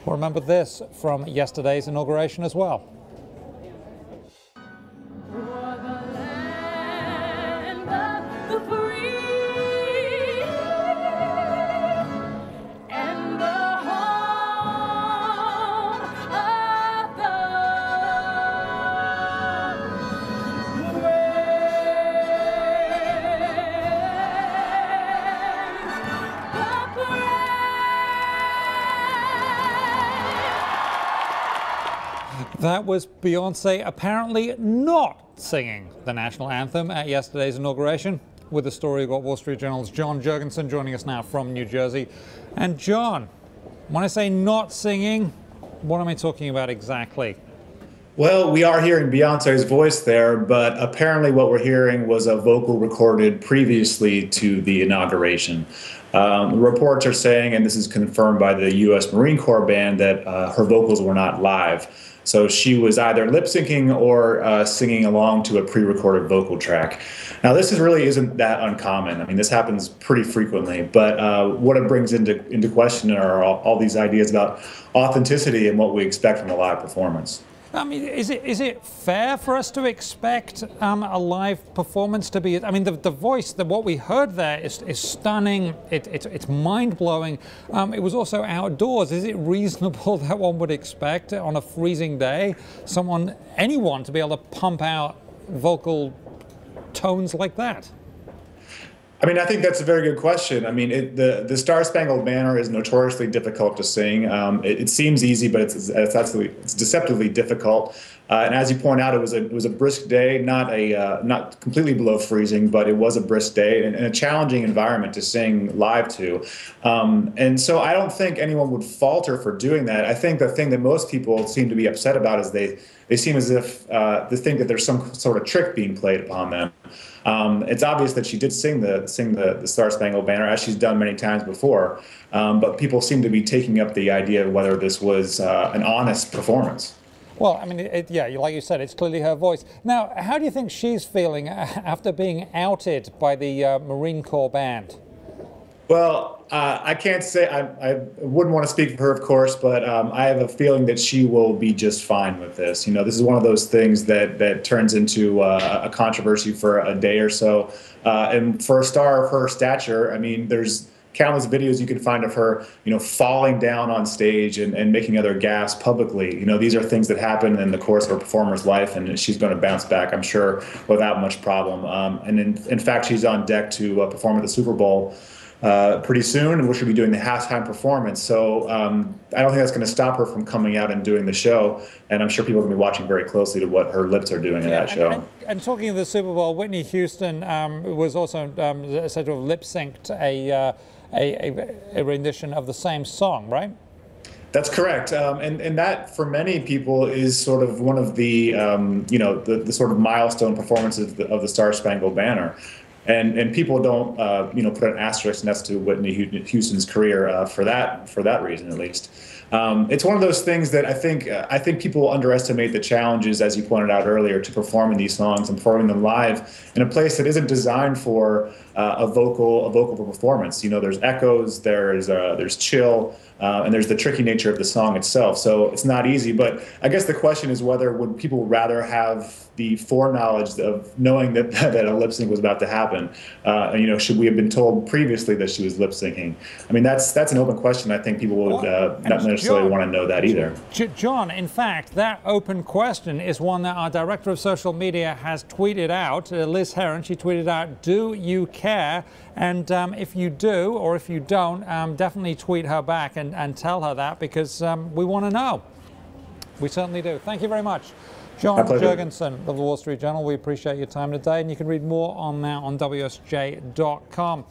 Well, remember this from yesterday's inauguration as well. That was Beyonce apparently not singing the national anthem at yesterday's inauguration. With the story, we've got Wall Street Journal's John Jurgensen joining us now from New Jersey. And John, when I say not singing, what am I talking about exactly? Well, we are hearing Beyonce's voice there, but apparently what we're hearing was a vocal recorded previously to the inauguration. Reports are saying, and this is confirmed by the U.S. Marine Corps band, that her vocals were not live. So she was either lip syncing or singing along to a pre-recorded vocal track. Now, this really isn't that uncommon. I mean, this happens pretty frequently, but what it brings into question are all these ideas about authenticity and what we expect from a live performance. I mean, is it fair for us to expect a live performance to be? I mean, the voice, what we heard there is stunning. It's mind-blowing. It was also outdoors. Is it reasonable that one would expect on a freezing day anyone to be able to pump out vocal tones like that? I mean, I think that's a very good question. I mean, the Star-Spangled Banner is notoriously difficult to sing. It seems easy, but it's deceptively difficult. And as you point out, it was a brisk day, not completely below freezing, but it was a brisk day and a challenging environment to sing live to. And so I don't think anyone would falter for doing that. I think the thing that most people seem to be upset about is they seem as if they think that there's some sort of trick being played upon them. It's obvious that she did sing the Star-Spangled Banner, as she's done many times before, but people seem to be taking up the idea of whether this was an honest performance. Well, I mean, yeah, like you said, it's clearly her voice. Now, how do you think she's feeling after being outed by the Marine Corps band? Well, I can't say, I wouldn't want to speak for her, of course, but I have a feeling that she will be just fine with this. You know, this is one of those things that turns into a controversy for a day or so. And for a star of her stature, I mean, there's countless videos you can find of her, you know, falling down on stage and making other gasp publicly. You know, these are things that happen in the course of a performer's life, and she's going to bounce back, I'm sure, without much problem. And in fact, she's on deck to perform at the Super Bowl pretty soon, and we'll be doing the halftime performance. So I don't think that's going to stop her from coming out and doing the show. And I'm sure people are going to be watching very closely to what her lips are doing in that show. And talking of the Super Bowl, Whitney Houston was also said to have lip synced a rendition of the same song, right? That's correct, and that for many people is sort of one of the the sort of milestone performances of the Star-Spangled Banner. And people don't, put an asterisk next to Whitney Houston's career for that reason, at least. It's one of those things that I think people underestimate the challenges, as you pointed out earlier, to performing these songs and performing them live in a place that isn't designed for a vocal performance. You know, there's echoes, there's chill, and there's the tricky nature of the song itself. So it's not easy. But I guess the question is whether would people rather have the foreknowledge of knowing that a lip sync was about to happen? Should we have been told previously that she was lip syncing? I mean, that's an open question. I think people would not necessarily want to know that either. John, in fact, that open question is one that our director of social media has tweeted out, Liz Heron. She tweeted out, "Do you care?" And if you do, or if you don't, definitely tweet her back and tell her that, because we want to know. We certainly do. Thank you very much. John Jurgensen of the Wall Street Journal, we appreciate your time today, and you can read more on that on WSJ.com.